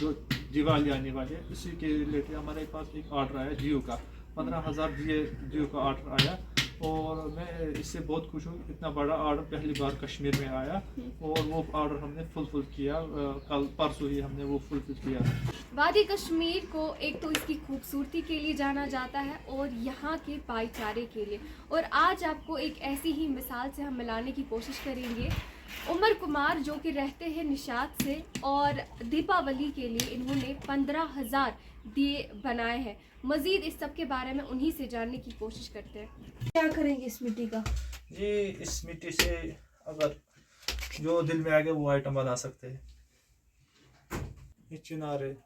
जो दिवाली आने वाली है, इसी के रिलेटेड हमारे पास एक ऑर्डर आया जियो का, 15,000 जियो का ऑर्डर आया और मैं इससे बहुत खुश हूँ। इतना बड़ा ऑर्डर पहली बार कश्मीर में आया और वो ऑर्डर हमने फुलफिल किया, कल परसों ही हमने वो फुलफिल किया। वादी कश्मीर को एक तो इसकी खूबसूरती के लिए जाना जाता है और यहाँ के भाईचारे के लिए, और आज आपको एक ऐसी ही मिसाल से हम मिलाने की कोशिश करेंगे। उमर कुमार जो कि रहते हैं निशात से, और दीपावली के लिए इन्होंने 15,000 दिए बनाए हैं। मज़ीद इस सब के बारे में उन्हीं से जानने की कोशिश करते हैं। क्या करेंगे इस मिट्टी का? जी इस मिट्टी से अगर जो दिल में आ गया वो आइटम बना सकते हैं। ये चिनार है।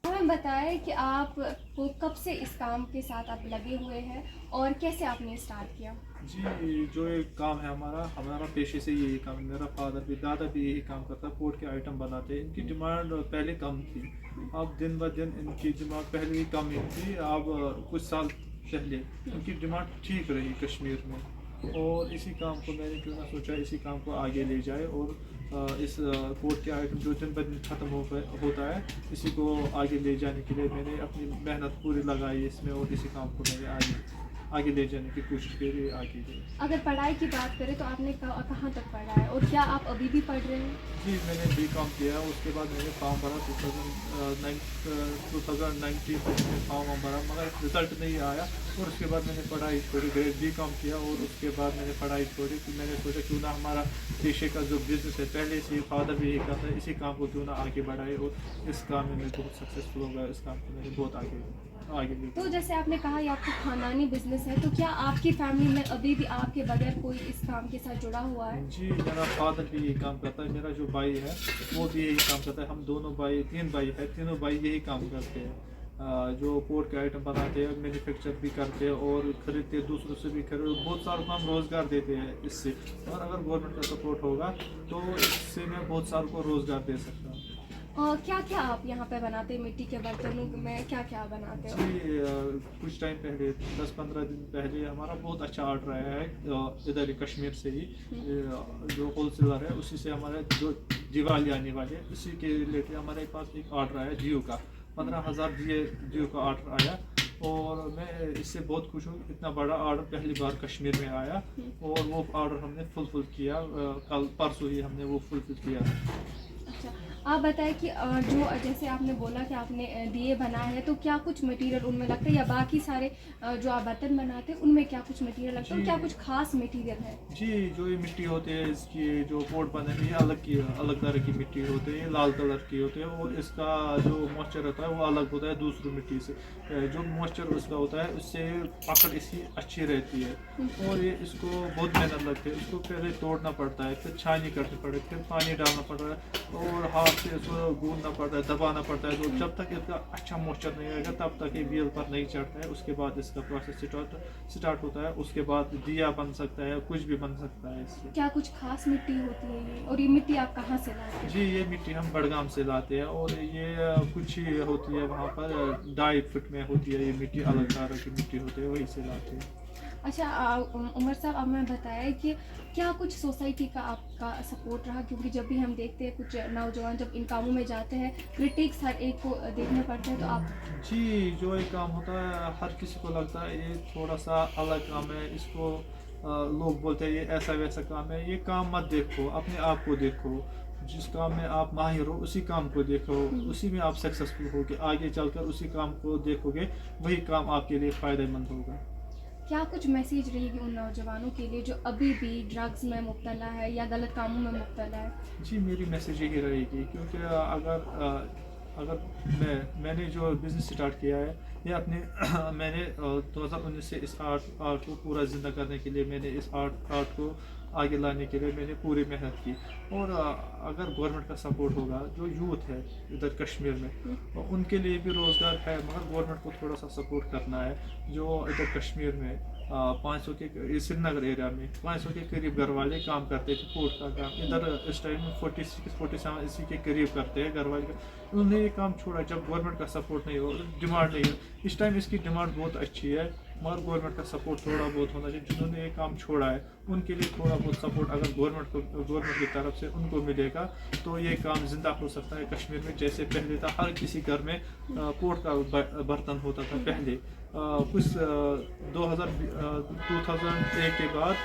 हमें बताएं कि आप वो कब से इस काम के साथ आप लगे हुए हैं और कैसे आपने स्टार्ट किया? जी जो ये काम है हमारा पेशे से यही काम, मेरा फादर भी दादा भी यही काम करता है, पोर्ट के आइटम बनाते हैं। इनकी डिमांड पहले कम थी, अब दिन ब दिन इनकी डिमांड पहले ही कम ही थी, अब कुछ साल पहले इनकी डिमांड ठीक रही कश्मीर में, और इसी काम को मैंने क्यों ना सोचा इसी काम को आगे ले जाए और इस पोर्ट के आइटम जो दिन ब दिन ख़त्म होता है इसी को आगे ले जाने के लिए मैंने अपनी मेहनत पूरी लगाई इसमें, और इसी काम को मैंने आगे ले जाने की कोशिश करी आगे। अगर पढ़ाई की बात करें तो आपने कहाँ तक पढ़ा है और क्या आप अभी भी पढ़ रहे हैं? जी मैंने B.Com किया, उसके बाद मैंने फॉर्म भरा 2019 में फॉर्म भरा, मगर रिज़ल्ट नहीं आया, और उसके बाद मैंने पढ़ाई छोड़ी, B.Com किया और उसके बाद मैंने पढ़ाई छोड़ी। कि मैंने सोचा क्यों ना हमारा पेशे का जो बिज़नेस है, पहले से फादर भी यही करता है, इसी काम को क्यों ना आगे बढ़ाए, और इस काम में मैं बहुत सक्सेसफुल हो गया। इस काम को मैंने बहुत आगे तो जैसे आपने कहा ये आपका खानदानी बिजनेस है, तो क्या आपकी फैमिली में अभी भी आपके बगैर कोई इस काम के साथ जुड़ा हुआ है? जी मेरा फादर भी यही काम करता है, मेरा जो भाई है वो भी यही काम करता है, हम दोनों भाई, 3 भाई है, तीनों भाई यही काम करते हैं। जो पोर्ट के आइटम बनाते हैं, मैन्युफैक्चर भी करते हैं और ख़रीदते हैं, दूसरों से भी खरीदते, बहुत सारों को हम रोज़गार देते हैं इससे, और अगर गवर्नमेंट का सपोर्ट होगा तो इससे मैं बहुत सारों को रोज़गार दे सकता हूँ। क्या क्या आप यहाँ पे बनाते हैं? मिट्टी के बर्तनों में क्या क्या बनाते हो? जी कुछ टाइम पहले 10-15 दिन पहले हमारा बहुत अच्छा ऑर्डर आया है इधर कश्मीर से ही, जो होलसेलर है उसी से हमारा जो दिवाली आने वाली है इसी के रिलेटेड हमारे पास एक ऑर्डर आया जियो का, 15,000 जियो का ऑर्डर आया, और मैं इससे बहुत खुश हूँ। इतना बड़ा ऑर्डर पहली बार कश्मीर में आया और वो ऑर्डर हमने फुलफिल किया, कल परसों ही हमने वो फुलफिल किया। अच्छा, आप बताएं कि जो जैसे आपने बोला कि आपने दिए बनाए हैं, तो क्या कुछ मटेरियल उनमें लगता है या बाकी सारे जो आप बर्तन बनाते हैं उनमें क्या कुछ मटेरियल लगता है, क्या कुछ खास मटेरियल है? जी जो ये मिट्टी होती है इसकी जो पोर्ट बने ये अलग तरह की मिट्टी होती है, ये लाल कलर की होती है, और इसका जो मॉइस्चर होता है वो अलग होता है दूसरी मिट्टी से। जो मॉइस्चर उसका होता है उससे पकड़ इसकी अच्छी रहती है, और ये इसको बहुत मेहनत लगती है, इसको पहले तोड़ना पड़ता है, फिर छानी करनी पड़ती है, फिर पानी डालना पड़ता है और हाथ से इसको गूंदना पड़ता है, दबाना पड़ता है, तो जब तक इसका अच्छा मॉइस्चर नहीं आएगा तब तक ये व्हील पर नहीं चढ़ता है। उसके बाद इसका प्रोसेस स्टार्ट होता है, उसके बाद दिया बन सकता है, कुछ भी बन सकता है इससे। क्या कुछ खास मिट्टी होती है ये, और ये मिट्टी आप कहाँ से लाते हैं? जी ये मिट्टी हम बड़गाम से लाते हैं, और ये कुछ ही होती है वहाँ पर 2.5 फुट में होती है ये मिट्टी, अलग तरह की मिट्टी होती है, वहीं से लाते हैं। अच्छा उमर साहब, अब मैं बताया कि क्या कुछ सोसाइटी का आपका सपोर्ट रहा, क्योंकि जब भी हम देखते हैं कुछ नौजवान जब इन कामों में जाते हैं क्रिटिक्स हर एक को देखने पड़ते हैं, तो आप? जी जो ये काम होता है हर किसी को लगता है ये थोड़ा सा अलग काम है, इसको लोग बोलते हैं ये ऐसा वैसा काम है। ये काम मत देखो, अपने आप को देखो, जिस काम में आप माहिर हो उसी काम को देखो, उसी में आप सक्सेसफुल होगे, आगे चलकर उसी काम को देखोगे, वही काम आपके लिए फ़ायदेमंद होगा। क्या कुछ मैसेज रहेगी उन नौजवानों के लिए जो अभी भी ड्रग्स में मुब्तला है या गलत कामों में मुब्तला है? जी मेरी मैसेज यही रहेगी, क्योंकि अगर मैंने जो बिज़नेस स्टार्ट किया है ये अपने मैंने 2019 से इस आर्ट को पूरा ज़िंदा करने के लिए, मैंने इस आर्ट को आगे लाने के लिए मैंने पूरी मेहनत की, और अगर गवर्नमेंट का सपोर्ट होगा, जो यूथ है इधर कश्मीर में तो उनके लिए भी रोज़गार है, मगर गवर्नमेंट को थोड़ा सा सपोर्ट करना है। जो इधर कश्मीर में 500 के श्रीनगर एरिया में 500 के करीब घर वाले काम करते थे पोर्ट का काम, इधर इस टाइम 46-47 इसी के करीब करते हैं घर वाले का। उन्होंने ये काम छोड़ा जब गवर्नमेंट का सपोर्ट नहीं हो, डिमांड नहीं हो। इस टाइम इसकी डिमांड बहुत अच्छी है, मगर गवर्नमेंट का सपोर्ट थोड़ा बहुत होना चाहिए। जिन्होंने ये काम छोड़ा है उनके लिए थोड़ा बहुत सपोर्ट अगर गवर्नमेंट की तरफ से उनको मिलेगा तो ये काम ज़िंदा हो सकता है कश्मीर में। जैसे पहले था हर किसी घर में पोर्ट का बर्तन होता था पहले, कुछ 2001 के बाद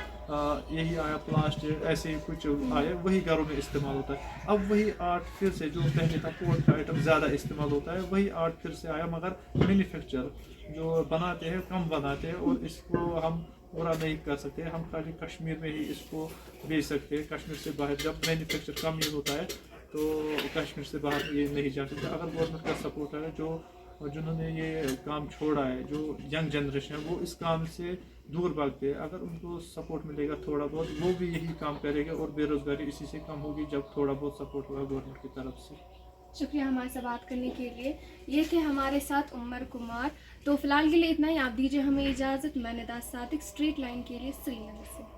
यही आया प्लास्टिक, ऐसे ही कुछ आए, वही घरों में इस्तेमाल होता है। अब वही आर्ट फिर से, जो पहले था पोर्ट का आइटम ज़्यादा इस्तेमाल होता है, वही आर्ट फिर से आया, मगर मैन्युफैक्चर जो बनाते हैं कम बनाते हैं, और इसको हम पूरा नहीं कर सकते। हम खाली कश्मीर में ही इसको बेच सकते हैं। कश्मीर से बाहर जब मैन्युफैक्चर कम यूज़ होता है तो कश्मीर से बाहर ये नहीं जा सकते। अगर गवर्नमेंट का सपोर्ट है, जिन्होंने ये काम छोड़ा है, जो यंग जनरेशन है वो इस काम से दूर भागते हैं, अगर उनको सपोर्ट मिलेगा थोड़ा बहुत, वो भी यही काम करेंगे और बेरोज़गारी इसी से कम होगी जब थोड़ा बहुत सपोर्ट होगा गवर्नमेंट की तरफ से। शुक्रिया हमारे से बात करने के लिए। ये थे हमारे साथ उमर कुमार। तो फिलहाल के लिए इतना ही, आप दीजिए हमें इजाज़त। मैं निदा सादिक, स्ट्रीट लाइन के लिए श्रीनगर से।